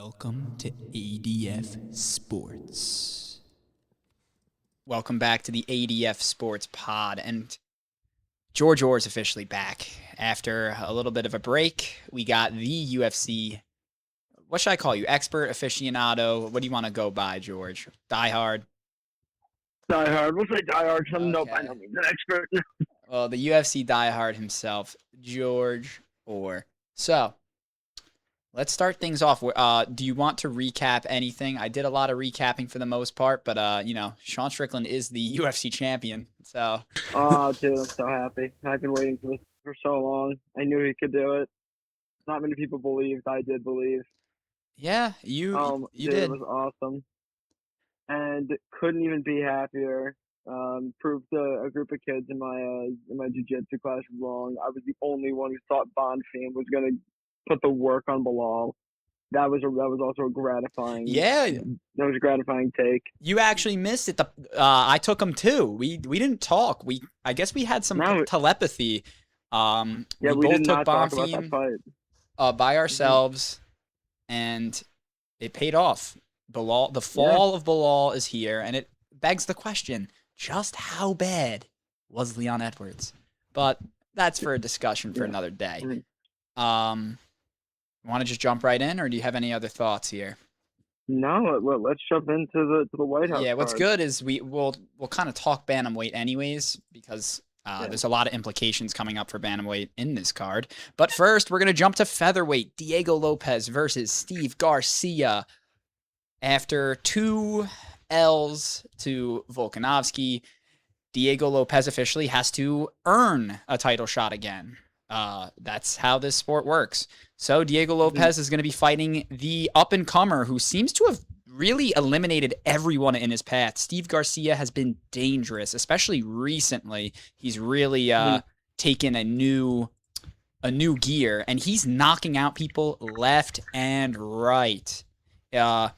Welcome to ADF Sports. Welcome back to the ADF Sports pod. And George Orr's officially back. After a little bit of a break, we got the UFC. What should I call you? Expert, aficionado? What do you want to go by, George? Diehard? Diehard. We'll say diehard. I'm no by Okay. no means an expert. Well, the UFC diehard himself, George Orr. So, let's start things off. Do you want to recap anything? I did a lot of recapping for the most part, but Sean Strickland is the UFC champion. So, Oh, dude, I'm so happy. I've been waiting for this for so long. I knew he could do it. Not many people believed. I did believe. yeah, you Dude, it did. was awesome, and couldn't even be happier. Proved to a group of kids in my jiu-jitsu class wrong. I was the only one who thought Bonfim was gonna put the work on Bilal. That was also a gratifying. Yeah, That was a gratifying take. you actually missed it. I took him too. We didn't talk. I guess we had some No, telepathy. yeah, We we both did took not talk about that Bonfim fight. by Hmm. ourselves, and it paid off. Bilal, the fall of Bilal is here, and it begs the question: just how bad was Leon Edwards? But that's for a discussion for Yeah. another day. Mhm. Want to just jump right in, or do you have any other thoughts here? No, let's jump into the Whitehouse Yeah, what's card. good is we'll kind of talk bantamweight anyways because Yeah. there's a lot of implications coming up for bantamweight in this card. But first, we're gonna jump to featherweight. Diego Lopez versus Steve Garcia. After 2 L's to Volkanovski, Diego Lopez officially has to earn a title shot again. That's how this sport works. So Diego Lopez is going to be fighting the up-and-comer who seems to have really eliminated everyone in his path. Steve Garcia has been dangerous, especially recently. He's really Mhm. taken a new gear, and he's knocking out people left and right. Uh,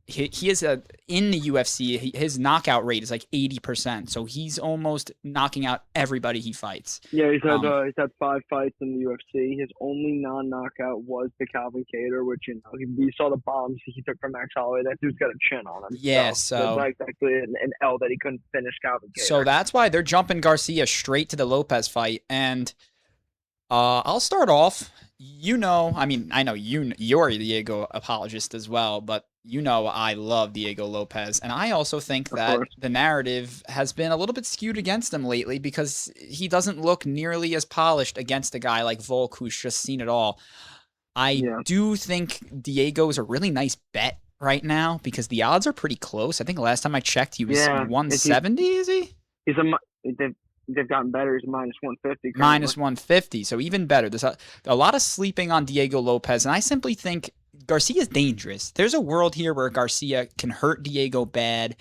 he is in the UFC. His knockout rate is like 80%, so he's almost knocking out everybody he fights. Yeah, Um, he's had 5 fights in the UFC. His only non-knockout was the Calvin Cater, which we saw the bombs he took from Max Holloway. That dude's got a chin on him. yeah, That's actually an L that he couldn't finish Calvin so Cater. that's why they're jumping Garcia straight to the Lopez fight, and I'll start off. I know you're a Diego apologist as well, but I love Diego Lopez, and I also think Of that course. the narrative has been a little bit skewed against him lately because he doesn't look nearly as polished against a guy like Volk, who's just seen it all. I Yeah. do think Diego is a really nice bet right now because the odds are pretty close. I think last time I checked, he was Yeah. If 170. Is he? he's they've gotten better. He's minus 150 currently. Minus 150, so even better. There's a lot of sleeping on Diego Lopez, and I simply think Garcia's dangerous. There's a world here where Garcia can hurt Diego bad.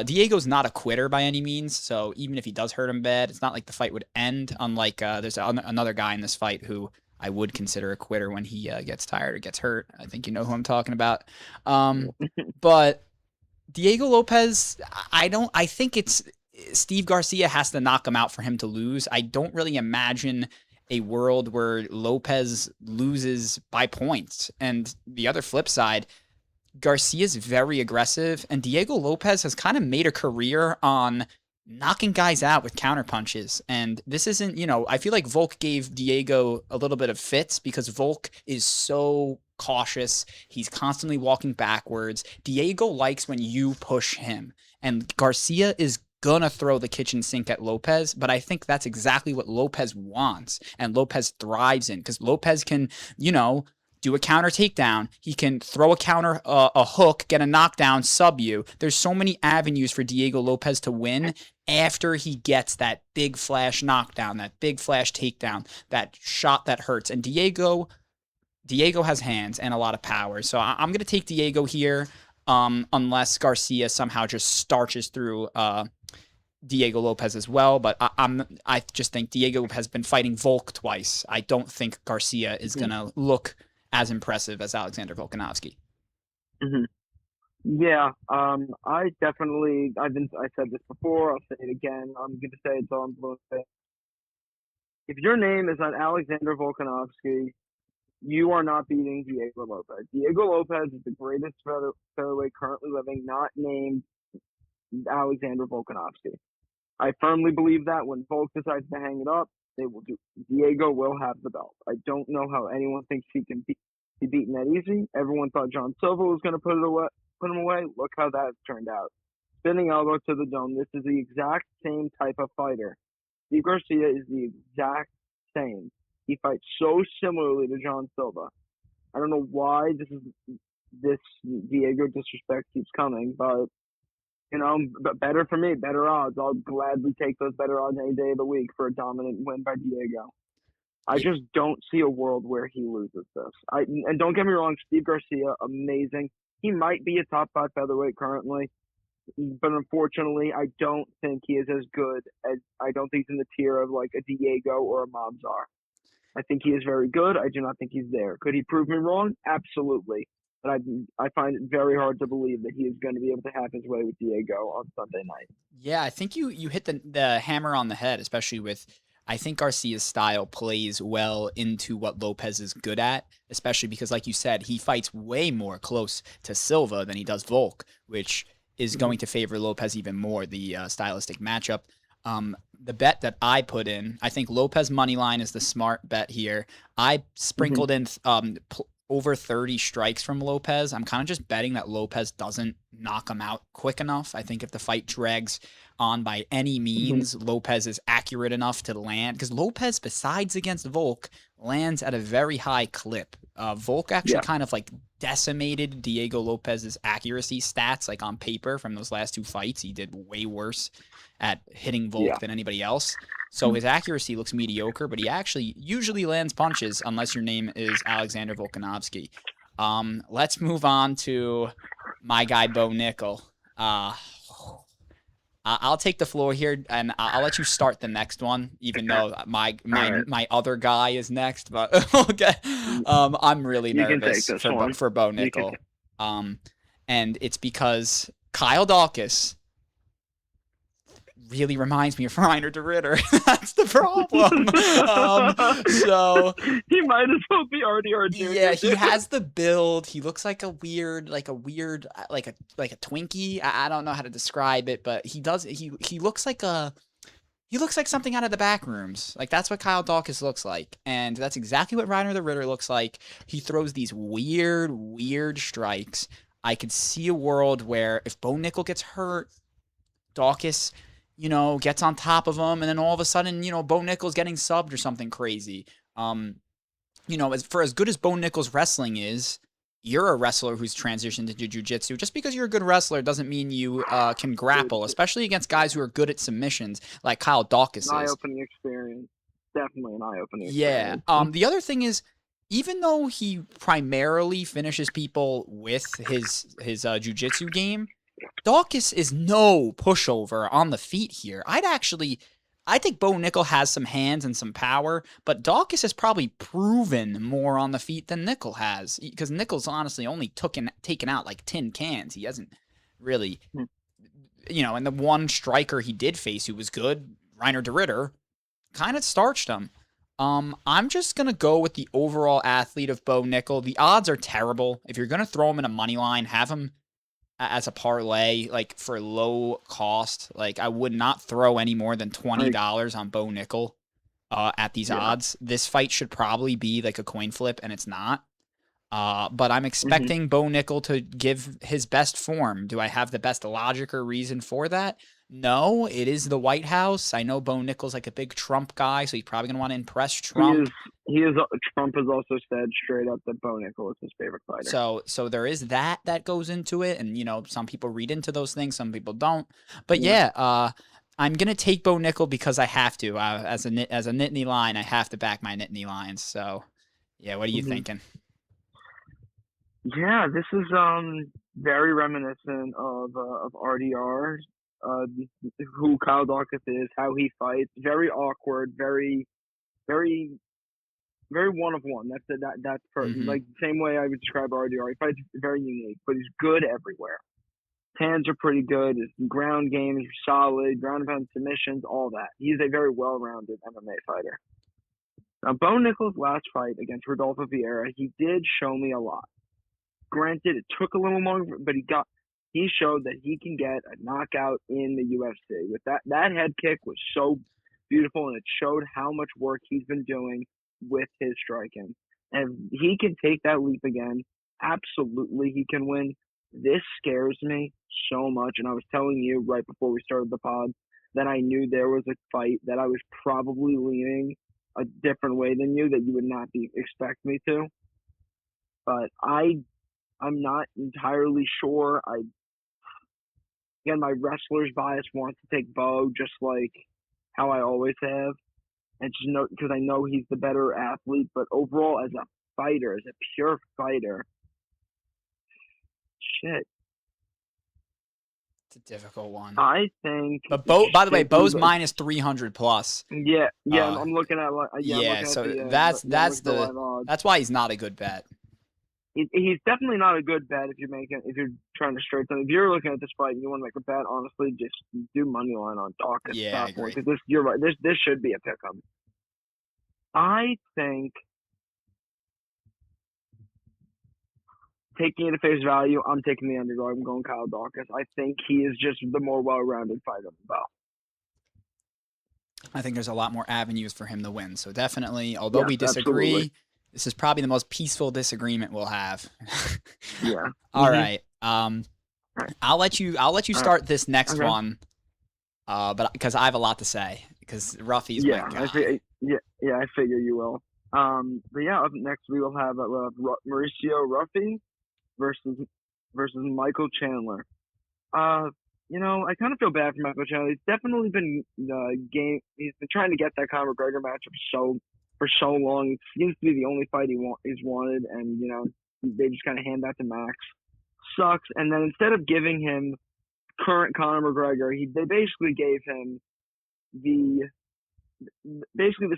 Diego's not a quitter by any means, so even if he does hurt him bad, it's not like the fight would end. Unlike there's another guy in this fight who I would consider a quitter when he gets tired or gets hurt. I think you know who I'm talking about. But Diego Lopez, I think it's Steve Garcia has to knock him out for him to lose. I don't really imagine a world where Lopez loses by points. And the other flip side, Garcia's very aggressive, and Diego Lopez has kind of made a career on knocking guys out with counter punches. And this isn't, I feel like Volk gave Diego a little bit of fits because Volk is so cautious. He's constantly walking backwards. Diego likes when you push him, and Garcia is gonna throw the kitchen sink at Lopez, but I think that's exactly what Lopez wants and Lopez thrives in because Lopez can, do a counter takedown. He can throw a counter, a hook, get a knockdown, sub you. There's so many avenues for Diego Lopez to win after he gets that big flash knockdown, that big flash takedown, that shot that hurts. And Diego has hands and a lot of power. So I'm going to take Diego here unless Garcia somehow just starches through Diego Lopez as well. But I just think Diego has been fighting Volk twice. I don't think Garcia is going to look as impressive as Alexander Volkanovski. Mm-hmm. Yeah, I said this before, I'll say it again. I'm going to say it so I'm going to say it. If your name is not Alexander Volkanovski, You are not beating Diego Lopez. Diego Lopez is the greatest featherweight currently living, not named Alexander Volkanovski. I firmly believe that when Volk decides to hang it up, they will do. Diego will have the belt. I don't know how anyone thinks he can be beaten that easy. Everyone thought John Silva was going to put him away. Look how that turned out. Spinning elbow to the dome. This is the exact same type of fighter. Steve Garcia is the exact same. He fights so similarly to John Silva. I don't know why this Diego disrespect keeps coming, but better for me, better odds. I'll gladly take those better odds any day of the week for a dominant win by Diego. I Yeah, just don't see a world where he loses this. And don't get me wrong, Steve Garcia, amazing. He might be a top 5 featherweight currently, but unfortunately, I don't think he is as good as I don't think he's in the tier of like a Diego or a Mobzar. I think he is very good. I do not think he's there. Could he prove me wrong? Absolutely. But I find it very hard to believe that he is going to be able to have his way with Diego on Sunday night. yeah, I think you hit the hammer on the head, especially with I think Garcia's style plays well into what Lopez is good at, especially because, like you said, he fights way more close to Silva than he does Volk, which is Mm-hmm. going to favor Lopez even more, the stylistic matchup. The bet that I put in, I think Lopez money line is the smart bet here. I Mm-hmm. sprinkled in over 30 strikes from Lopez. I'm kind of just betting that Lopez doesn't knock him out quick enough. I think if the fight drags on by any Mm-hmm. means, Lopez is accurate enough to land because Lopez, besides against Volk, lands at a very high clip. Volk actually Yeah. kind of like decimated Diego Lopez's accuracy stats, like on paper from those last 2 fights. He did way worse at hitting Volk Yeah. than anybody else. So his accuracy looks mediocre, but he actually usually lands punches unless your name is Alexander Volkanovski. Let's move on to my guy Bo Nickel. I'll take the floor here, and I'll let you start the next one, even though my All my right. my other guy is next. But okay, I'm really You can take nervous this for one. for Bo You can. Nickel, and it's because Kyle Dawkins really reminds me of Reiner de Ritter. That's the problem. So He might as well be RDR yeah, Junior, he dude. has the build. He looks like a weird, like a Twinkie. I don't know how to describe it, but he does. He looks like a. He looks like something out of the back rooms. Like that's what Kyle Dawkins looks like, and that's exactly what Reiner the Ritter looks like. He throws these weird strikes. I could see a world where if Bo Nickel gets hurt, Dawkins, gets on top of him, and then all of a sudden, Bo Nickel's getting subbed or something crazy. Um, as good as Bo Nickel's wrestling is, you're a wrestler who's transitioned into jiu-jitsu. Just because you're a good wrestler doesn't mean you can grapple, It's especially against guys who are good at submissions like Kyle Dawkins an is. eye-opening experience. Definitely an eye-opening Yeah. experience. The other thing is, even though he primarily finishes people with his jiu-jitsu game, Dawkins is no pushover on the feet here. I think Bo Nickel has some hands and some power, but Dawkins has probably proven more on the feet than Nickel has because Nickel's honestly only taken out like tin cans. He hasn't really, and the one striker he did face who was good, Reiner de Ritter, kind of starched him. I'm just gonna go with the overall athlete of Bo Nickel. The odds are terrible. If you're gonna throw him in a money line, have him as a parlay, like for low cost. Like I would not throw any more than Like, $20 on Bo Nickel at these yeah. odds. This fight should probably be like a coin flip, and it's not. But I'm Hmm. expecting Bo Nickel to give his best form. Do I have the best logic or reason for that? No, it is the White House. I know Bo Nickel's like a big Trump guy, so he's probably gonna want to impress He is. Trump. He is. Trump has also said straight up that Bo Nickel is his favorite fighter. So there is that goes into it, and some people read into those things, some people don't. But Yeah. yeah, I'm gonna take Bo Nickel because I have to. As a Nittany line, I have to back my Nittany lines. So yeah, what are you Hmm. thinking? Yeah. This is very reminiscent of RDR. Uh, who Kyle Dawkins is, how he fights. Very awkward. Very very one of one. That's Mm-hmm. like the same way I would describe RDR. He fights very unique, but he's good everywhere. His hands are pretty good. His ground game is solid. Ground and pound submissions, all that. He's a very well-rounded MMA fighter. Now, Bo Nichols' last fight against Rodolfo Vieira, he did show me a lot. Granted, it took a little longer, but he showed that he can get a knockout in the UFC. With that head kick was so beautiful, and it showed how much work he's been doing with his striking. And if he can take that leap again, absolutely he can win. This scares me so much, and I was telling you right before we started the pod that I knew there was a fight that I was probably leaning a different way than you, that you would not expect me to. But I'm not entirely sure. Again, my wrestler's bias wants to take Bo, just like how I always have, and just because I know he's the better athlete. But overall, as a fighter, as a pure fighter, shit, It's a difficult one. I think. But Bo, by the way, Bo's minus 300 plus. Yeah, I'm looking at that's why he's not a good bet. He's definitely not a good bet if you're trying to straight them. If you're looking at this fight and you want to make a bet, honestly, just do money line on Dawkins. Yeah, I agree. Because you're right. This should be a pick'em. I think, taking it at face value, I'm taking the underdog. I'm going Kyle Dawkins. I think he is just the more well-rounded fighter than Bo. I think there's a lot more avenues for him to win. So definitely, although we disagree, absolutely. This is probably the most peaceful disagreement we'll have. Yeah. All right. I'll let you start this next one. But because I have a lot to say, because Ruffy's my guy. I figure you will. But yeah, up next we will have Mauricio Ruffy versus Michael Chandler. I kind of feel bad for Michael Chandler. He's definitely been he's been trying to get that Conor McGregor matchup for so long. It seems to be the only fight he's wanted, and they just kind of hand that to Max. Sucks. And then instead of giving him current Conor McGregor, they basically gave him the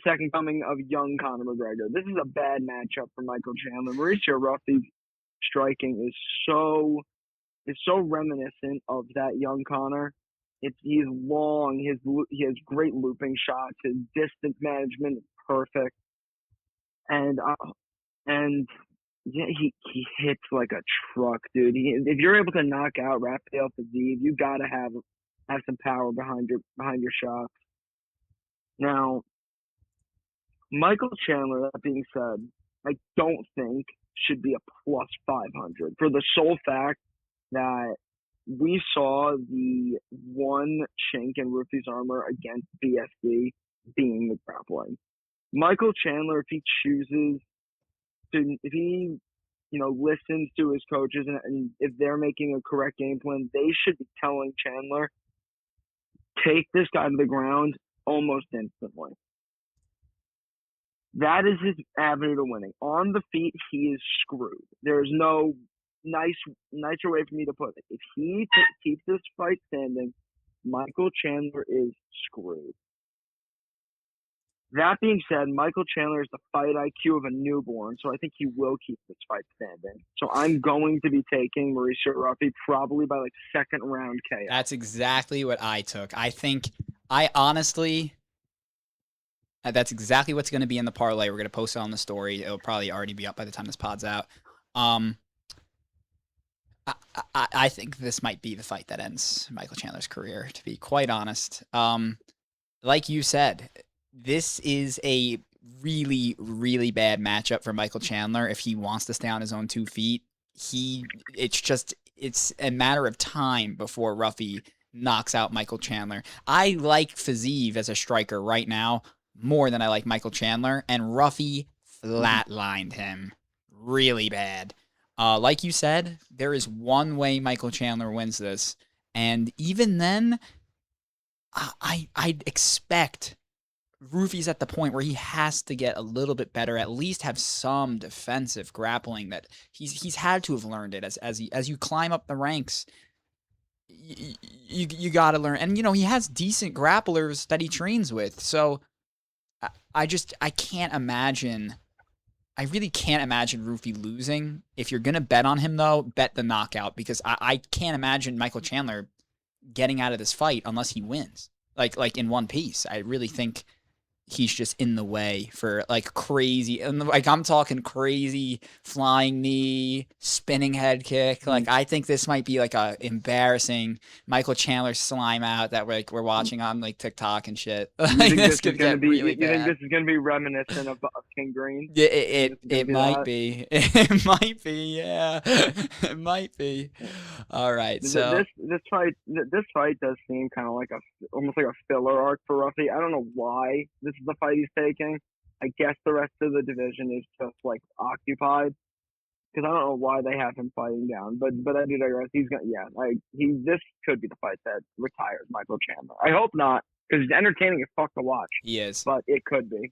second coming of young Conor McGregor. This is a bad matchup for Michael Chandler. Mauricio Ruffy's striking is so reminiscent of that young Conor. He's long. He has great looping shots. His distance management is perfect, and yeah, he hits like a truck, dude. If you're able to knock out Rafael Fiziev, you gotta have some power behind your shots. Now, Michael Chandler, that being said, I don't think should be a plus 500 for the sole fact that we saw the one chink in Ruffy's armor against BSD being the grappling. Michael Chandler, if he chooses to, if he listens to his coaches and if they're making a correct game plan, they should be telling Chandler, take this guy to the ground almost instantly. That is his avenue to winning. On the feet, he is screwed. There's no nicer way for me to put it. If he keeps this fight standing, Michael Chandler is screwed. That being said, Michael Chandler is the fight IQ of a newborn, so I think he will keep this fight standing. So I'm going to be taking Mauricio Ruffy probably by second round KO. That's exactly what I took. That's exactly what's going to be in the parlay. We're going to post it on the story. It'll probably already be up by the time this pod's out. I think this might be the fight that ends Michael Chandler's career, to be quite honest. Like you said, this is a really, really bad matchup for Michael Chandler if he wants to stay on his own 2 feet. It's a matter of time before Ruffy knocks out Michael Chandler. I like Fiziev as a striker right now more than I like Michael Chandler, and Ruffy flatlined him really bad. Like you said, there is one way Michael Chandler wins this, and even then, I'd expect Ruffy's at the point where he has to get a little bit better, at least have some defensive grappling that he's had to have learned it as you climb up the ranks. You got to learn, and he has decent grapplers that he trains with. So I can't imagine. I really can't imagine Ruffy losing. If you're gonna bet on him, though, bet the knockout, because I can't imagine Michael Chandler getting out of this fight unless he wins, like in one piece. I really think he's just in the way for like crazy, and like I'm talking crazy flying knee, spinning head kick. Like I think this might be like a embarrassing Michael Chandler slime out that we're watching on like TikTok and shit. You Like think this this is could gonna get be? really You think bad. this is gonna be reminiscent of King Green? Yeah, You think this is gonna it be might that? be. It might be. Yeah, it might be. All right, so This fight does seem kind of like almost like a filler arc for Ruffy. I don't know why this is the fight he's taking. I guess the rest of the division is just like occupied because I don't know why they have him fighting down. But I do digress. He's gonna this could be the fight that retires Michael Chandler. I hope not because he's entertaining as fuck to watch, he is. but it could be.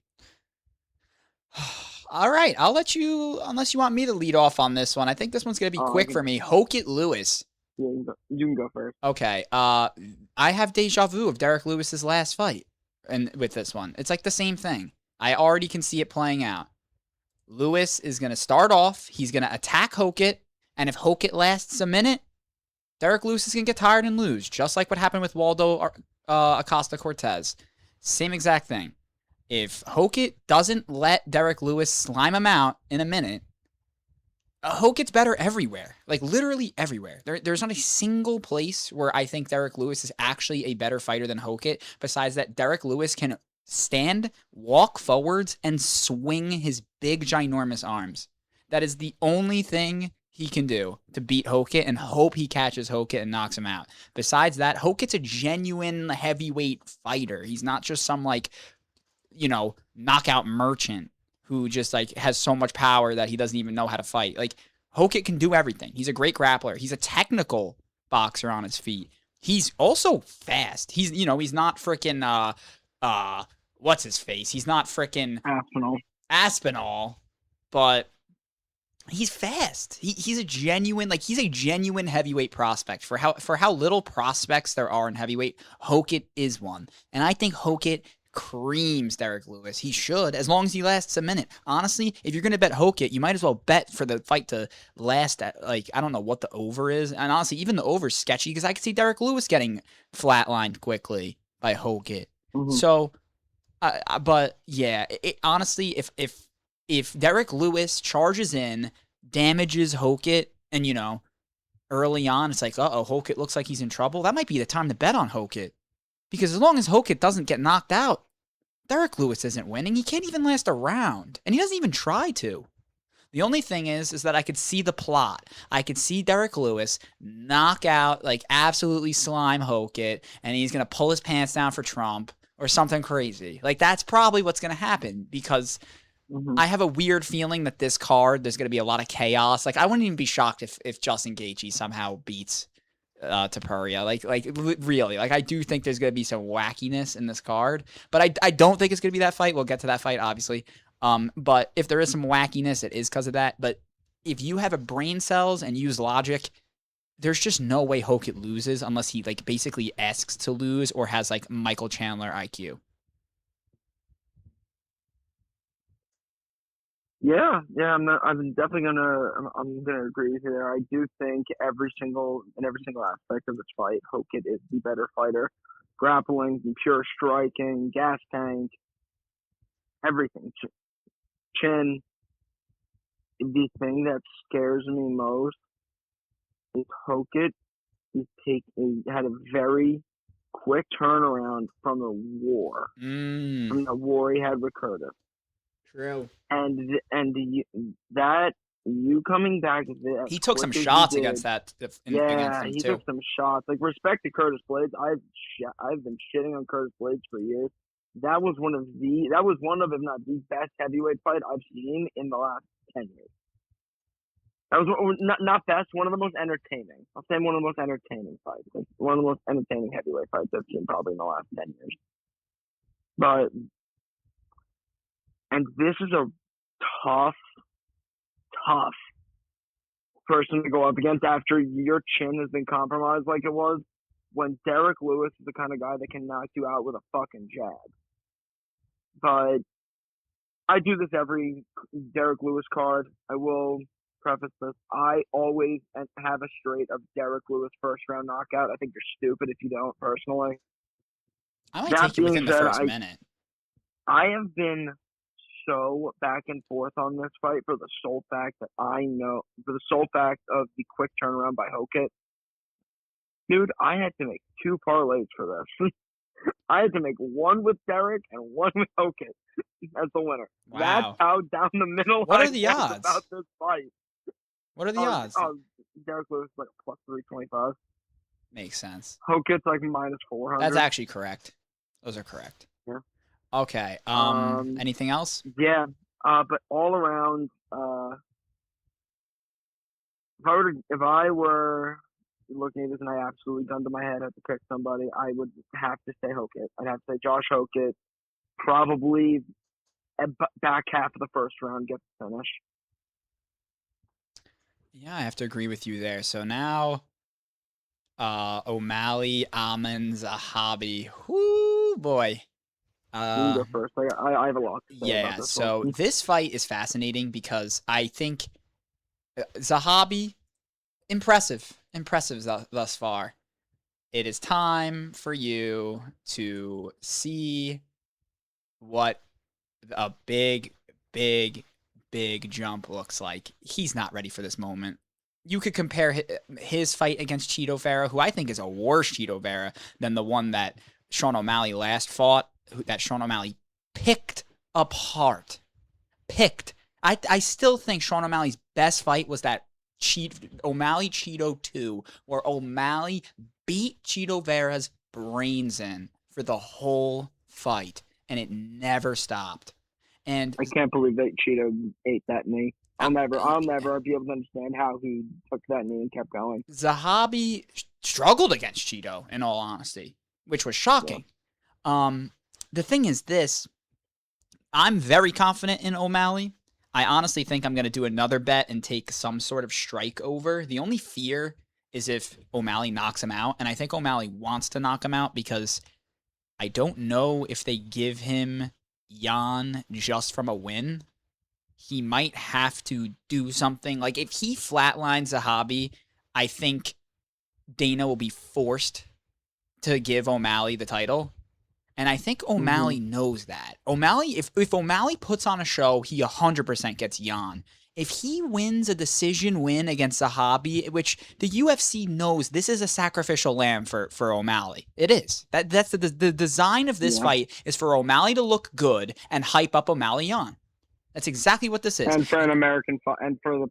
All right, I'll let you, unless you want me to lead off on this one. I think this one's gonna be quick for me. Hokit Lewis. Yeah, you can go first. Okay. I have deja vu of Derek Lewis's last fight, and with this one, it's like the same thing. I already can see it playing out. Lewis is gonna start off. He's gonna attack Hokit, and if Hokit lasts a minute, Derek Lewis is gonna get tired and lose, just like what happened with Waldo Acosta Cortez. Same exact thing. If Hokit doesn't let Derek Lewis slime him out in a minute, Hokit's better everywhere. Like, literally everywhere. There's not a single place where I think Derek Lewis is actually a better fighter than Hokit, besides that Derek Lewis can stand, walk forwards, and swing his big, ginormous arms. That is the only thing he can do to beat Hokit and hope he catches Hokit and knocks him out. Besides that, Hokit's a genuine heavyweight fighter. He's not just some, like, knockout merchant who just like has so much power that he doesn't even know how to fight. Like Hokit can do everything. He's a great grappler. He's a technical boxer on his feet. He's also fast. He's not freaking what's his face? He's not freaking Aspinall, but he's fast. He's a genuine heavyweight prospect. For how little prospects there are in heavyweight, Hokit is one. And I think Hokit creams Derek Lewis. He should, as long as he lasts a minute. Honestly, if you're going to bet Hokit, you might as well bet for the fight to last at, like, I don't know what the over is. And honestly, even the over's sketchy because I could see Derek Lewis getting flatlined quickly by Hokit. Mm-hmm. So, but yeah, honestly, if Derek Lewis charges in, damages Hokit, and, early on, it's like, Hokit looks like he's in trouble, that might be the time to bet on Hokit. Because as long as Hokit doesn't get knocked out, Derek Lewis isn't winning. He can't even last a round. And he doesn't even try to. The only thing is that I could see the plot. I could see Derek Lewis knock out, like, absolutely slime Hokit, and he's going to pull his pants down for Trump or something crazy. Like, that's probably what's going to happen because I have a weird feeling that this card, there's going to be a lot of chaos. Like, I wouldn't even be shocked if Justin Gaethje somehow beats Topuria. Like really, like I do think there's going to be some wackiness in this card, but I don't think it's going to be that fight. We'll get to that fight, obviously. But if there is some wackiness, it is because of that. But if you have a brain cells and use logic, there's just no way Hokit loses unless he like basically asks to lose or has like Michael Chandler IQ. Yeah, I'm definitely gonna agree here. I do think in every single aspect of this fight, Hokit is the better fighter. Grappling, pure striking, gas tank, everything. Chin. The thing that scares me most is Hokit had a very quick turnaround from the war. From the war he had with Curtis. True. And you coming back to this. He took some shots against that. He took some shots. Like, respect to Curtis Blades. I've been shitting on Curtis Blades for years. That was one of, if not the best heavyweight fight I've seen in the last 10 years. That was not best, one of the most entertaining. I'll say one of the most entertaining fights. Like, one of the most entertaining heavyweight fights I've seen probably in the last 10 years. And this is a tough person to go up against after your chin has been compromised like it was when Derek Lewis is the kind of guy that can knock you out with a fucking jab. But I do this every Derek Lewis card. I will preface this. I always have a straight of Derek Lewis first round knockout. I think you're stupid if you don't, personally. I might take you within the first minute. I have been so back and forth on this fight for the sole fact that I know, for the sole fact of the quick turnaround by Hokit. Dude, I had to make two parlays for this. I had to make one with Derek and one with Hokit as the winner. That's Wow. how down the middle What I are the was about odds? this fight. What are the Oh, odds? oh Derek Lewis like plus 325. Makes sense. Hokit's like minus That's 400. actually correct. Those are correct. Yeah. Okay. Um. Anything else? Yeah. But all around, if I were looking at this and I absolutely gun to my head had to pick somebody, I would have to say Hokit. I'd have to say Josh Hokit. Probably back half of the first round gets the finish. Yeah, I have to agree with you there. So now, O'Malley, Ammons, a hobby. Whoo, boy. You can Uh, go first. I have a lot to say about yeah. this one. So this fight is fascinating because I think Zahabi, impressive thus far. It is time for you to see what a big, big jump looks like. He's not ready for this moment. You could compare his fight against Cheeto Vera, who I think is a worse Cheeto Vera than the one that Sean O'Malley last fought, that Sean O'Malley picked apart. Picked. I still think Sean O'Malley's best fight was that O'Malley Cheeto 2, where O'Malley beat Cheeto Vera's brains in for the whole fight, and it never stopped. And I can't believe that Cheeto ate that knee. I'll never be able to understand how he took that knee and kept going. Zahabi struggled against Cheeto, in all honesty, which was shocking. Yeah. The thing is this, I'm very confident in O'Malley. I honestly think I'm going to do another bet and take some sort of strike over. The only fear is if O'Malley knocks him out, and I think O'Malley wants to knock him out because I don't know if they give him Jan just from a win. He might have to do something. Like, if he flatlines Zahabi, I think Dana will be forced to give O'Malley the title. And I think O'Malley knows that. O'Malley, if O'Malley puts on a show, he 100% gets Jan. If he wins a decision win against Zahabi, which the UFC knows this is a sacrificial lamb for O'Malley. It is. That's the design of this fight is for O'Malley to look good and hype up O'Malley Jan. That's exactly what this is. And for an American and for the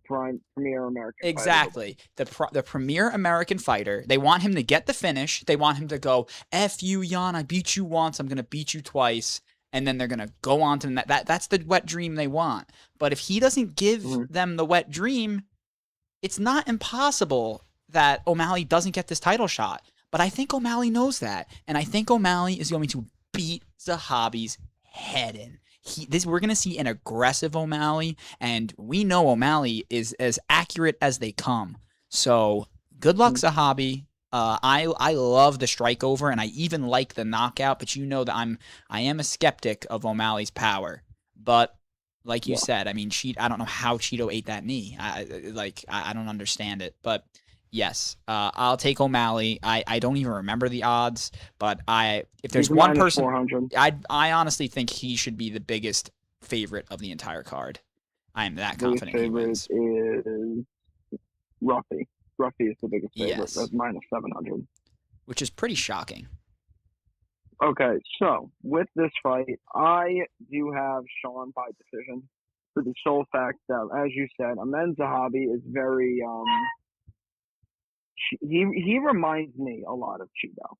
premier American exactly. fighter. The premier American fighter. They want him to get the finish. They want him to go, F you, Jan, I beat you once, I'm going to beat you twice. And then they're going to go on to that's the wet dream they want. But if he doesn't give them the wet dream, it's not impossible that O'Malley doesn't get this title shot. But I think O'Malley knows that. And I think O'Malley is going to beat Zahabi's head in. We're going to see an aggressive O'Malley, and we know O'Malley is as accurate as they come. So good luck, Zahabi. I love the strike over, and I even like the knockout, but you know that I am a skeptic of O'Malley's power. But like you said, I mean, I don't know how Cheeto ate that knee. I don't understand it. But yes, I'll take O'Malley. I don't even remember the odds, but if there's one person, 400. I honestly think he should be the biggest favorite of the entire card. I am that confident he wins. Is Ruffy. Ruffy is the biggest favorite. Yes. That's minus 700. Which is pretty shocking. Okay, so with this fight, I do have Sean by decision for the sole fact that, as you said, Amen Zahabi is very he reminds me a lot of Cheeto.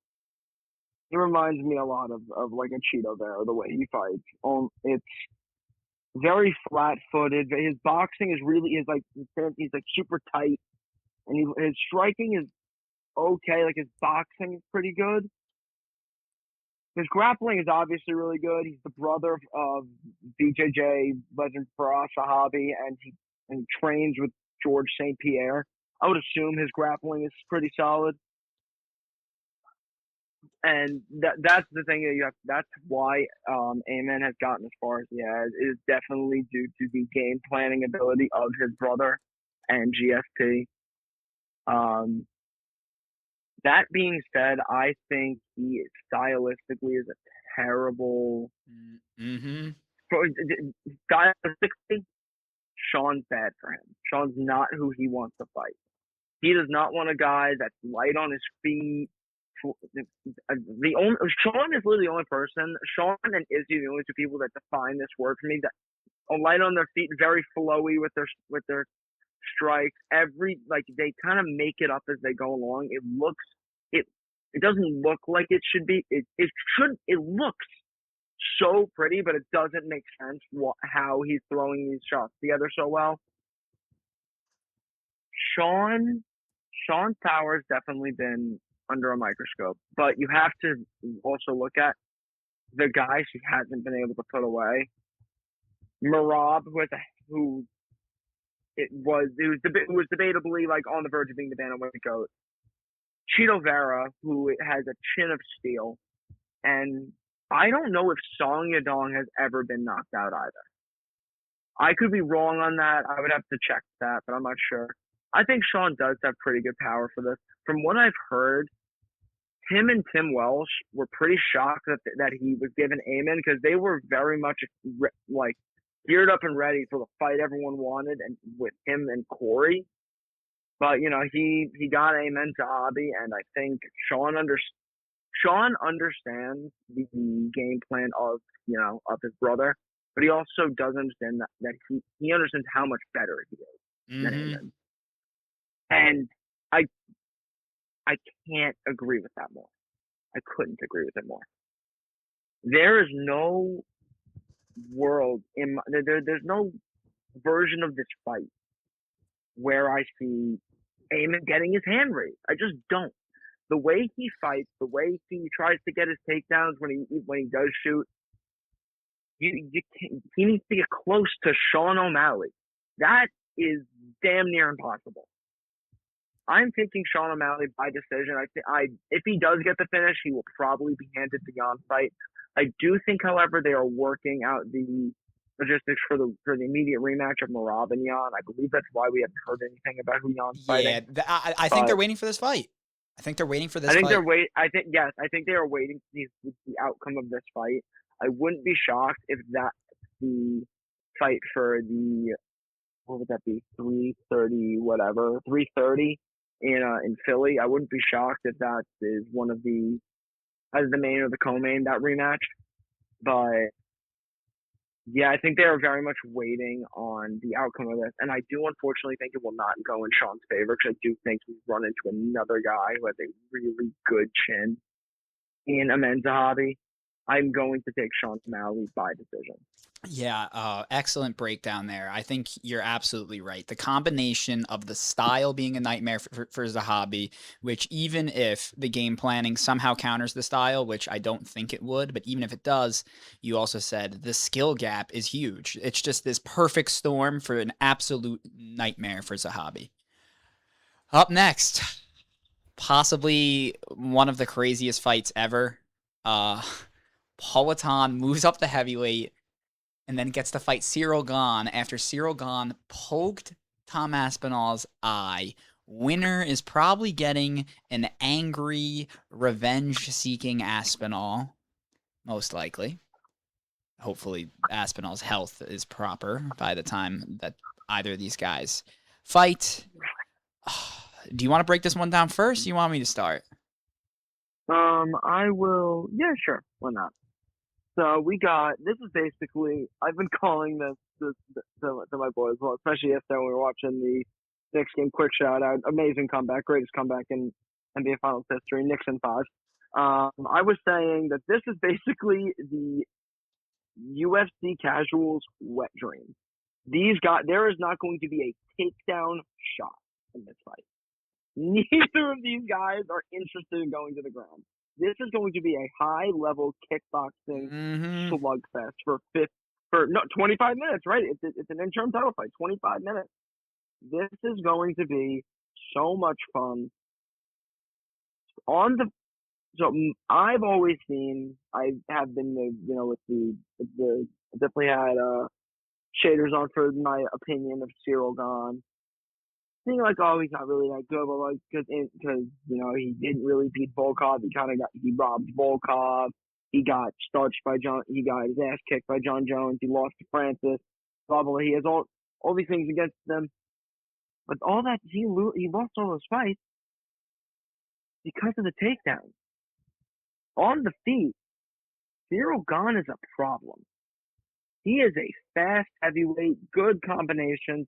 He reminds me a lot of like a Cheeto there, the way he fights. It's very flat-footed. His boxing is he's like super tight, and his striking is okay. Like his boxing is pretty good. His grappling is obviously really good. He's the brother of BJJ legend Faraz Sahabi, and he trains with George St. Pierre. I would assume his grappling is pretty solid. And that's the thing that you have. That's why Amen has gotten as far as he has. It is definitely due to the game planning ability of his brother and GSP. That being said, I think he stylistically is a terrible. Mm-hmm. Stylistically, Sean's bad for him. Sean's not who he wants to fight. He does not want a guy that's light on his feet. The only Sean is literally the only person. Sean and Izzy are the only two people that define this word for me. That are light on their feet, very flowy with their strikes. They kind of make it up as they go along. It it doesn't look like it should be. It looks so pretty, but it doesn't make sense how he's throwing these shots together so well. Sean Sean Power's definitely been under a microscope, but you have to also look at the guys he hasn't been able to put away. Marab, who was debatably like on the verge of being the bantamweight goat. Cheeto Vera, who has a chin of steel, and I don't know if Song Yadong has ever been knocked out either. I could be wrong on that. I would have to check that, but I'm not sure. I think Sean does have pretty good power for this. From what I've heard, him and Tim Welsh were pretty shocked that he was given Amen because they were very much like geared up and ready for the fight everyone wanted, and with him and Corey. But he got Amen to Abi, and I think Sean understands the game plan of his brother, but he also does understand that he understands how much better he is than Amen, and I can't agree with that more. I couldn't agree with it more. There is no world there's no version of this fight where I see Amen getting his hand raised. I just don't. The way he fights, the way he tries to get his takedowns when he does shoot, he needs to get close to Sean O'Malley. That is damn near impossible. I'm thinking Sean O'Malley by decision. If he does get the finish, he will probably be handed the Yan fight. I do think, however, they are working out the logistics for the immediate rematch of Marab and Yan. I believe that's why we haven't heard anything about who Yan's fighting. Yeah, I think they're waiting for this fight. I think they're waiting for this fight. I think they are waiting to see the outcome of this fight. I wouldn't be shocked if that's the fight for the, what would that be, 330 in Philly. I wouldn't be shocked if that is one of the, as the main or the co-main, that rematch. But yeah, I think they are very much waiting on the outcome of this. And I do unfortunately think it will not go in Sean's favor, because I do think he's run into another guy who has a really good chin in Amen Zahabi. I'm going to take Sean O'Malley by decision. Yeah, excellent breakdown there. I think you're absolutely right. The combination of the style being a nightmare for Zahabi, which even if the game planning somehow counters the style, which I don't think it would, but even if it does, you also said the skill gap is huge. It's just this perfect storm for an absolute nightmare for Zahabi. Up next, possibly one of the craziest fights ever. Poatan moves up the heavyweight and then gets to fight Cyril Gane after Cyril Gane poked Tom Aspinall's eye. Winner is probably getting an angry, revenge-seeking Aspinall, most likely. Hopefully Aspinall's health is proper by the time that either of these guys fight. Do you want to break this one down first, or do you want me to start? I will. Yeah, sure. Why not? So this is basically, I've been calling this to my boys, well, especially yesterday when we were watching the Knicks game. Quick shout out, amazing comeback, greatest comeback in NBA Finals history, Knicks in 5. I was saying that this is basically the UFC casuals' wet dream. There is not going to be a takedown shot in this fight. Neither of these guys are interested in going to the ground. This is going to be a high-level kickboxing slugfest for 25 minutes, right? It's an interim title fight, 25 minutes. This is going to be so much fun. So I've always seen, I have been, definitely had shaders on for my opinion of Cyril Gane. Being like, oh, he's not really that good, but like, because he didn't really beat Volkov. He robbed Volkov. He got starched by John. He got his ass kicked by John Jones. He lost to Francis. Blah blah. He has all these things against him. But all that he lost all those fights because of the takedowns. On the feet, Cyril Gane is a problem. He is a fast heavyweight, good combinations,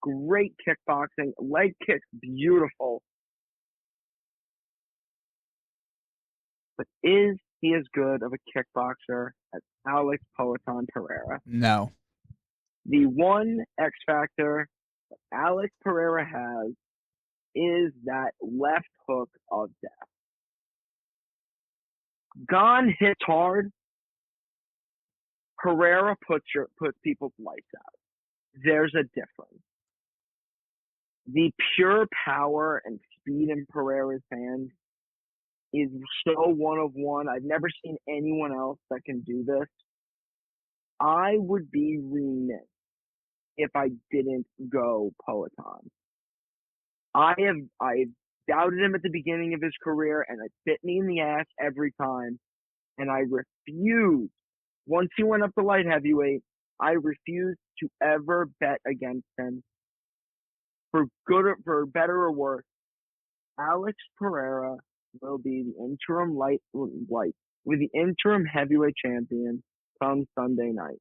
great kickboxing, leg kicks, beautiful. But is he as good of a kickboxer as Alex Poatan Pereira? No. The one X factor that Alex Pereira has is that left hook of death. Gane hits hard. Pereira puts people's lights out. There's a difference. The pure power and speed in Pereira's hands is so one of one. I've never seen anyone else that can do this. I would be remiss if I didn't go Poatan. I doubted him at the beginning of his career, and it bit me in the ass every time. And I refused. Once he went up to light heavyweight, I refused to ever bet against him. For better or worse, Alex Pereira will be the interim heavyweight champion come Sunday night,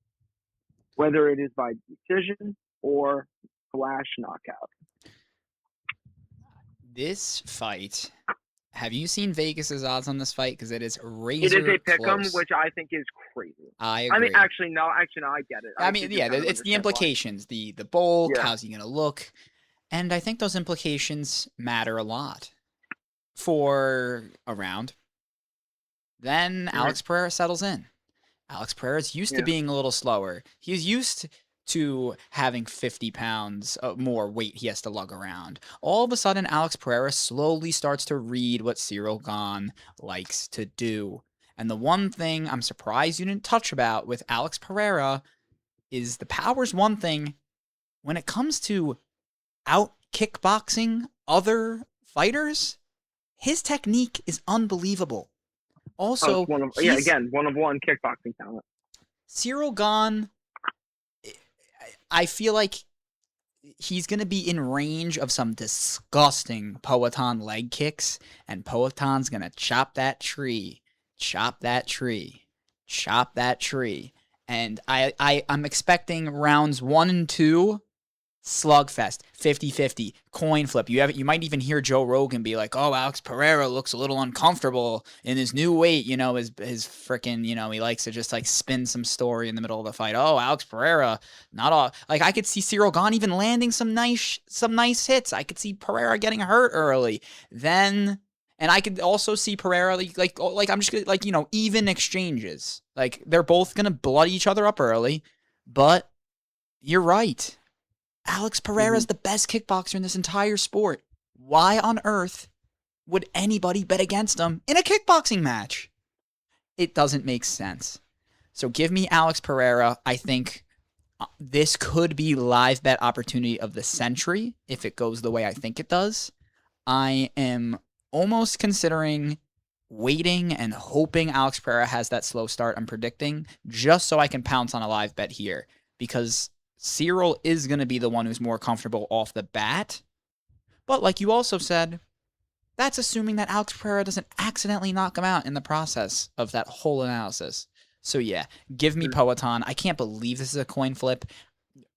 whether it is by decision or flash knockout. This fight, have you seen Vegas's odds on this fight? Because it is razor It is a pick'em, close. which I think is crazy. I agree. I mean, actually, no, I get it. I mean, yeah, it's the implications, the bulk, Yeah. how's he going to look, and I think those implications matter a lot for a round. Then Alex Pereira settles in. Alex Pereira's used to being a little slower. He's used to having 50 pounds more weight he has to lug around. All of a sudden, Alex Pereira slowly starts to read what Cyril Gane likes to do. And the one thing I'm surprised you didn't touch about with Alex Pereira is the power's one thing. When it comes to out kickboxing other fighters, his technique is unbelievable. Also, one of one kickboxing talent. Cyril Gane, I feel like he's going to be in range of some disgusting Poatan leg kicks, and Poatan's going to chop that tree. And I'm expecting rounds 1 and 2, slugfest, 50-50, coin flip. You might even hear Joe Rogan be like, "Oh, Alex Pereira looks a little uncomfortable in his new weight." You know, his freaking, you know, he likes to just like spin some story in the middle of the fight. Oh, Alex Pereira, not all. Like, I could see Cyril Gane even landing some nice hits. I could see Pereira getting hurt early. And I could also see Pereira like I'm just gonna, like, you know, even exchanges. Like, they're both gonna blood each other up early. But you're right. Alex Pereira is the best kickboxer in this entire sport. Why on earth would anybody bet against him in a kickboxing match? It doesn't make sense. So give me Alex Pereira. I think this could be live bet opportunity of the century if it goes the way I think it does. I am almost considering waiting and hoping Alex Pereira has that slow start I'm predicting, just so I can pounce on a live bet here, because Cyril is going to be the one who's more comfortable off the bat. But like you also said, that's assuming that Alex Pereira doesn't accidentally knock him out in the process of that whole analysis. So yeah, give me Poatan. I can't believe this is a coin flip.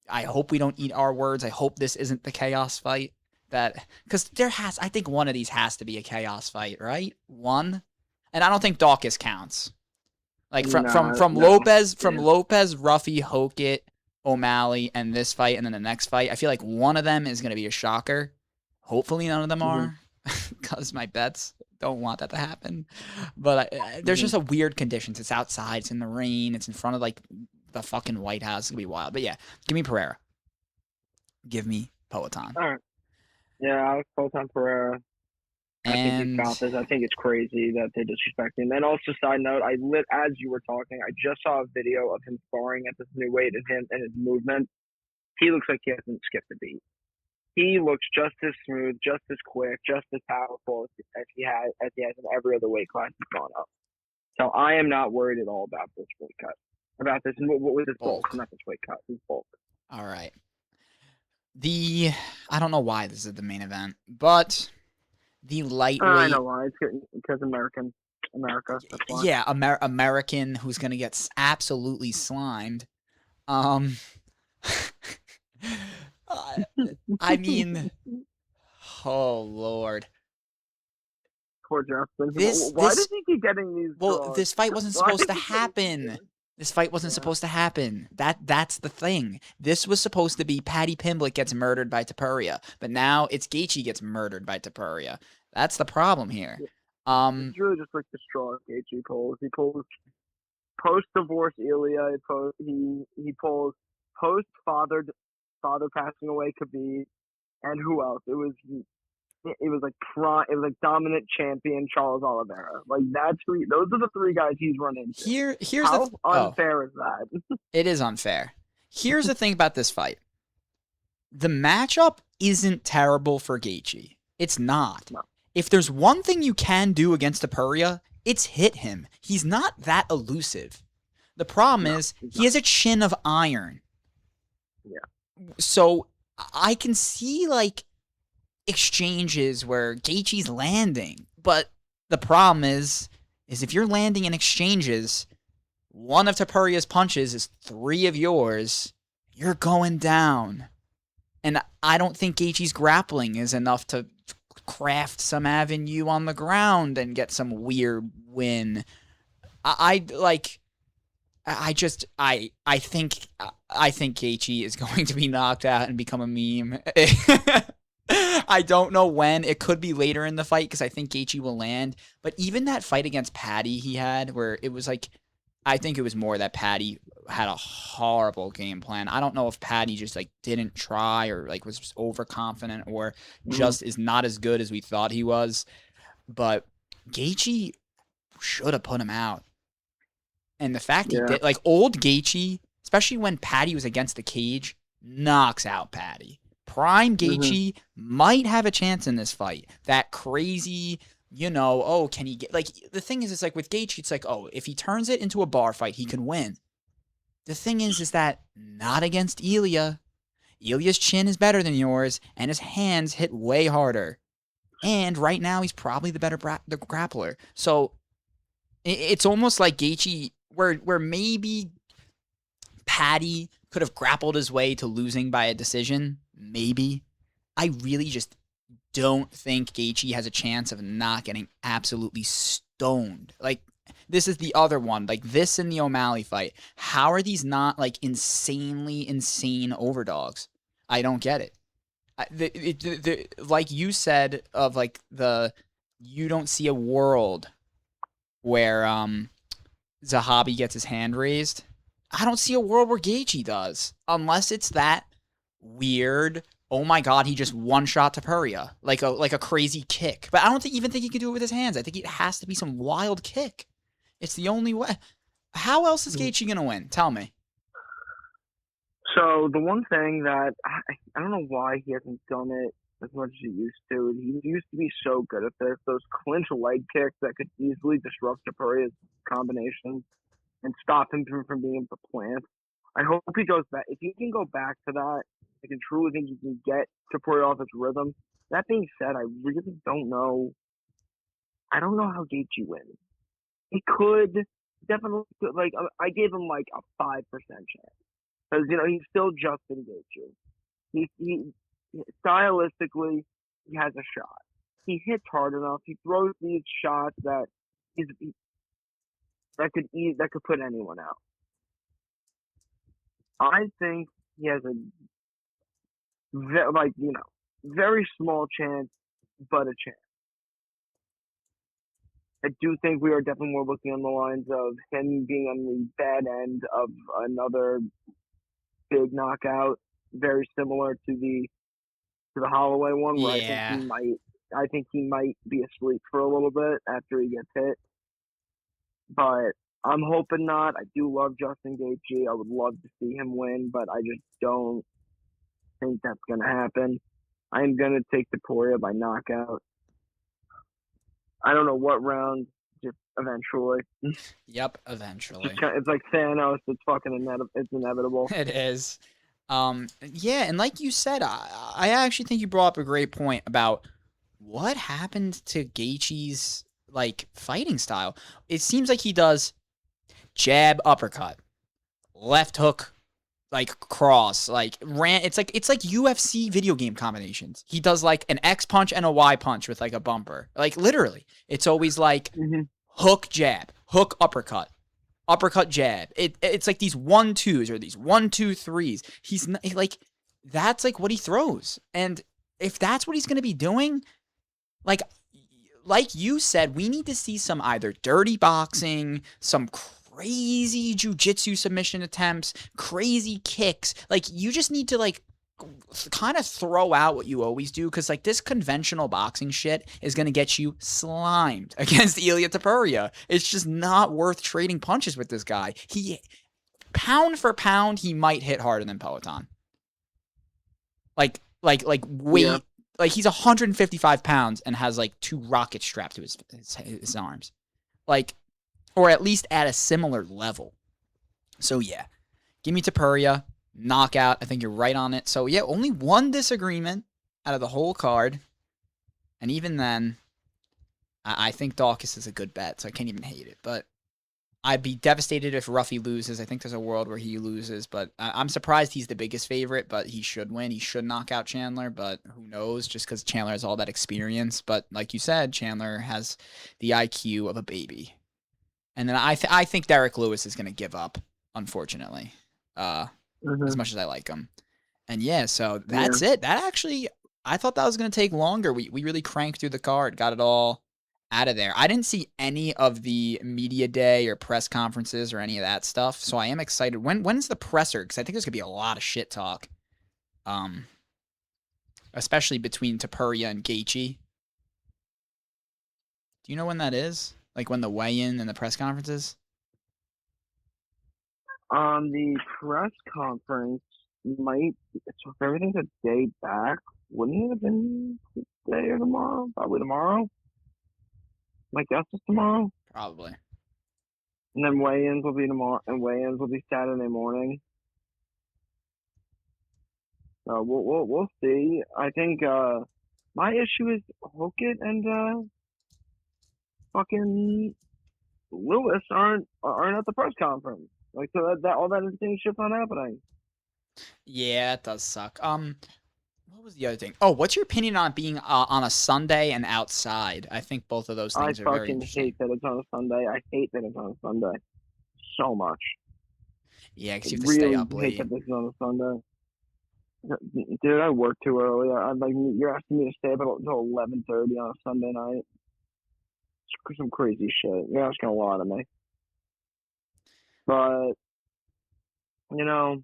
I hope we don't eat our words. I hope this isn't the chaos fight. Because I think one of these has to be a chaos fight, right? One. And I don't think Dawkins counts. Like from Lopez, Ruffy, Hokit, O'Malley, and this fight, and then the next fight, I feel like one of them is going to be a shocker. Hopefully none of them are, because my bets don't want that to happen. But there's just a weird conditions. It's outside. It's in the rain. It's in front of like the fucking White House. It's going to be wild. But yeah, give me Pereira. Give me Poatan. All right. Yeah, Alex Poatan Pereira. I think he's got this. I think it's crazy that they disrespect him. And also, side note, as you were talking, I just saw a video of him sparring at this new weight and his movement. He looks like he hasn't skipped a beat. He looks just as smooth, just as quick, just as powerful as he has in every other weight class he's gone up. So I am not worried at all about this weight cut. About this, what was his bulk? Bulk. Not this weight cut, his bulk. All right. I don't know why this is the main event, but the I know lightweight, why. It's because America. That's why. yeah, American who's gonna get absolutely slimed. Um, I I mean, oh Lord, Poor Justin. this Why does this he keep getting these well, draws? this fight wasn't Why supposed does to he get happen. these? This fight wasn't Yeah. supposed to happen. That's the thing. This was supposed to be Paddy Pimblett gets murdered by Topuria, but now it's Gaethje gets murdered by Topuria. That's the problem here. It's really just like the straw Gaethje pulls. He pulls post divorce Ilya. He pulls post father passing away Khabib, and who else? It was like dominant champion Charles Oliveira. Like those are the three guys he's run into. Here's How unfair is that? it is unfair. Here's the thing about this fight. The matchup isn't terrible for Gaethje. It's not. No. If there's one thing you can do against Topuria, it's hit him. He's not that elusive. The problem is he has a chin of iron. Yeah. So I can see like exchanges where Gaethje's landing, but the problem is if you're landing in exchanges, one of Topuria's punches is 3 of yours, you're going down. And I don't think Gaethje's grappling is enough to craft some avenue on the ground and get some weird win. I think Gaethje is going to be knocked out and become a meme. I don't know when. It could be later in the fight because I think Gaethje will land. But even that fight against Paddy he had, where it was like, I think it was more that Paddy had a horrible game plan. I don't know if Paddy just like didn't try or like was just overconfident or just is not as good as we thought he was. But Gaethje should have put him out. And the fact he did, like old Gaethje, especially when Paddy was against the cage, knocks out Paddy. Prime Gaethje might have a chance in this fight. That crazy, can he get... Like, the thing is, it's like with Gaethje, it's like, if he turns it into a bar fight, he can win. The thing is that not against Ilya. Ilya's chin is better than yours, and his hands hit way harder. And right now, he's probably the better the grappler. So, it's almost like Gaethje, where maybe Paddy could have grappled his way to losing by a decision. Maybe. I really just don't think Gaethje has a chance of not getting absolutely stoned. Like, this is the other one. Like, this and the O'Malley fight. How are these not, like, insanely insane overdogs? I don't get it. Like you said, of, like, you don't see a world where Zahabi gets his hand raised. I don't see a world where Gaethje does. Unless it's that weird, oh my god, he just one-shot Topuria. Like a crazy kick. But I don't even think he can do it with his hands. I think it has to be some wild kick. It's the only way. How else is Gaethje going to win? Tell me. So the one thing that I don't know why he hasn't done it as much as he used to. He used to be so good at this. Those clinch leg kicks that could easily disrupt Topuria's combinations and stop him from being able to plant. I hope he goes back. If he can go back to that, I can truly think he can get Topuria off his rhythm. That being said, I really don't know. I don't know how Gaethje wins. He could definitely, like, I gave him like a 5% chance because he's still Justin Gaethje. He stylistically he has a shot. He hits hard enough. He throws these shots that could put anyone out. I think he has a very small chance, but a chance. I do think we are definitely more looking on the lines of him being on the bad end of another big knockout, very similar to the Holloway one, where Yeah. I think he might be asleep for a little bit after he gets hit. But I'm hoping not. I do love Justin Gaethje. I would love to see him win, but I just don't think that's going to happen. I'm going to take Topuria by knockout. I don't know what round just eventually. Yep, It's just eventually. it's like Thanos. It's fucking it's inevitable. It is. Yeah, and like you said, I actually think you brought up a great point about what happened to Gaethje's like fighting style. It seems like he does jab, uppercut, left hook, like cross, like it's like UFC video game combinations. He does like an X punch and a Y punch with like a bumper. Like literally, it's always like Hmm. hook jab, hook uppercut, uppercut jab. It's like these 1-2s or these 1-2-3s. He's not, like that's like what he throws. And if that's what he's going to be doing, like you said, we need to see some either dirty boxing, some crazy jujitsu submission attempts, crazy kicks. Like you just need to like kind of throw out what you always do because like this conventional boxing shit is going to get you slimed against Ilia Topuria. It's just not worth trading punches with this guy. He pound for pound, he might hit harder than Peloton. Like Yeah. weight. Like he's 155 pounds and has like 2 rockets strapped to his arms. Like, or at least at a similar level. So yeah, give me Topuria. Knockout. I think you're right on it. So yeah, only one disagreement out of the whole card. And even then, I think Dawkins is a good bet, so I can't even hate it. But I'd be devastated if Ruffy loses. I think there's a world where he loses, but I'm surprised he's the biggest favorite, but he should win. He should knock out Chandler, but who knows, just because Chandler has all that experience. But like you said, Chandler has the IQ of a baby. And then I think Derek Lewis is going to give up, unfortunately, as much as I like him. And yeah, so that's it. That actually, I thought that was going to take longer. We really cranked through the card, got it all out of there. I didn't see any of the media day or press conferences or any of that stuff, so I am excited. When's the presser? Because I think there's gonna be a lot of shit talk, especially between Topuria and Gaethje. Do you know when that is? Like when the weigh-in and the press conferences? The press conference might, so if everything's a day back, wouldn't it have been today or tomorrow? Probably tomorrow. My guess is tomorrow. Probably. And then weigh-ins will be tomorrow, and weigh-ins will be Saturday morning. We'll see. I think my issue is Hookett and fucking Lewis aren't at the press conference. Like so that all that insane shit's not happening. Yeah, that does suck. What was the other thing? Oh, what's your opinion on being on a Sunday and outside? I think both of those I things are very fucking interesting. hate that it's on a Sunday. I hate that it's on a Sunday so much. Yeah, I because you have to stay really up hate late. that this is on a Sunday. Dude, I work too early. I'm like, you're asking me to stay up until 11:30 on a Sunday night. It's some crazy shit. You're asking a lot of me. But you know,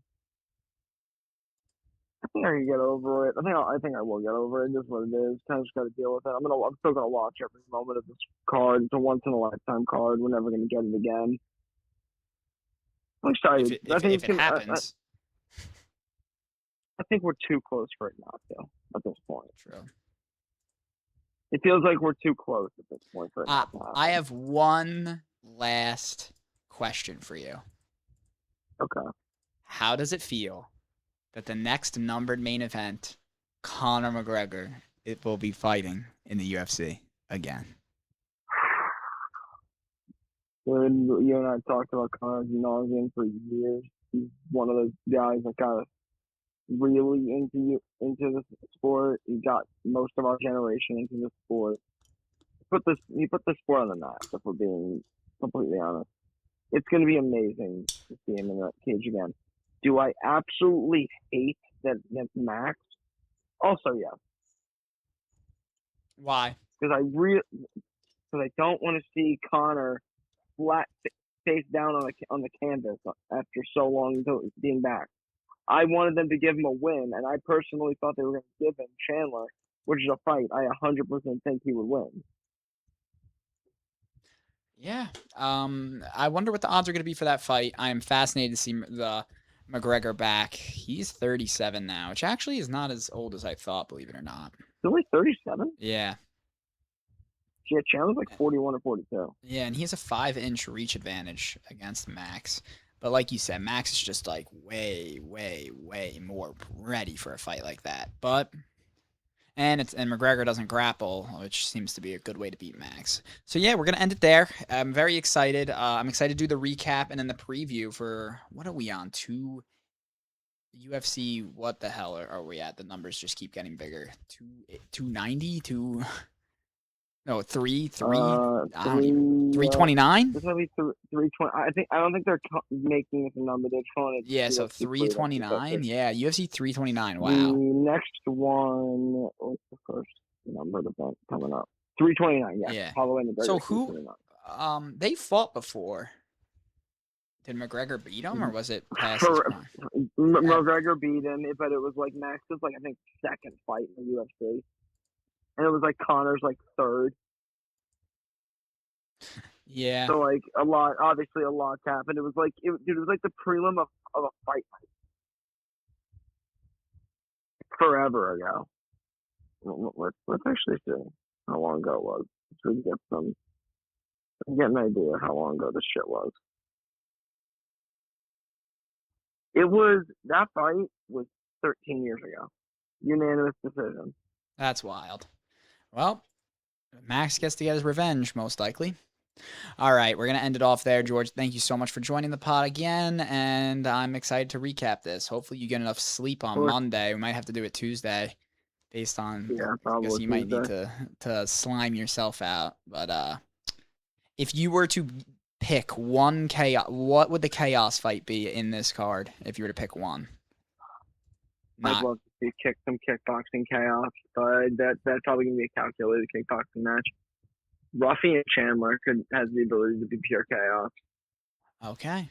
I think I can get over it. I think I will get over it. Just what it is. Kind of just got to deal with it. I'm still gonna watch every moment of this card. It's a once in a lifetime card. We're never gonna get it again. I'm excited. If it happens. I think we're too close for it not to at this point. True. It feels like we're too close at this point for it not to happen. I have one last question for you. Okay. How does it feel that the next numbered main event, Conor McGregor, it will be fighting in the UFC again? Dude, you and I talked about Conor nauseam for years. He's one of those guys that got really into the sport. He got most of our generation into the sport. He put the sport on the map, if we're being completely honest. It's going to be amazing to see him in that cage again. Do I absolutely hate that Max? Also, yes. Why? Because I don't want to see Conor flat face down on the canvas after so long being back. I wanted them to give him a win, and I personally thought they were going to give him Chandler, which is a fight I 100% think he would win. Yeah. I wonder what the odds are going to be for that fight. I am fascinated to see the McGregor back. He's 37 now, which actually is not as old as I thought, believe it or not. He's only 37? Yeah. Yeah, Chandler's like 41 or 42. Yeah, and he has a 5-inch reach advantage against Max. But like you said, Max is just like way, way, way more ready for a fight like that. And McGregor doesn't grapple, which seems to be a good way to beat Max. So yeah, we're gonna end it there. I'm very excited. I'm excited to do the recap and then the preview for what are we on? UFC. What the hell are we at? The numbers just keep getting bigger. 290 to no 329. This might be 320. I don't think they're making this a number. They're calling it. Yeah, so UFC Freedom. 329. Yeah, UFC 329. The Wow. next one. What's the first numbered event coming up? 329. Yeah. Holloway and McGregor. So who? They fought before. Did McGregor beat him, or was it past his prime? McGregor beat him, but it was like Max's like I think second fight in the UFC, and it was like Connor's like third. Yeah. So like obviously a lot's happened. It was like it was like the prelim of a fight forever ago. Let's actually see how long ago it was. So we get an idea how long ago this shit was. That fight was 13 years ago. Unanimous decision. That's wild. Well, Max gets to get his revenge, most likely. All right, we're going to end it off there, George. Thank you so much for joining the pod again, and I'm excited to recap this. Hopefully you get enough sleep on Monday. We might have to do it Tuesday based on I guess you might need to slime yourself out. But if you were to pick one chaos, what would the chaos fight be in this card if you were to pick one? I'd love to see some kickboxing chaos, but that's probably going to be a calculated kickboxing match. Ruffy and Chandler has the ability to be pure chaos. Okay.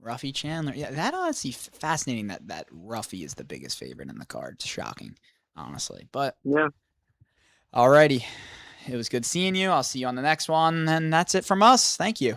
Ruffy Chandler. Yeah, that honestly fascinating that Ruffy is the biggest favorite in the card. It's shocking, honestly. But yeah. Alrighty. It was good seeing you. I'll see you on the next one. And that's it from us. Thank you.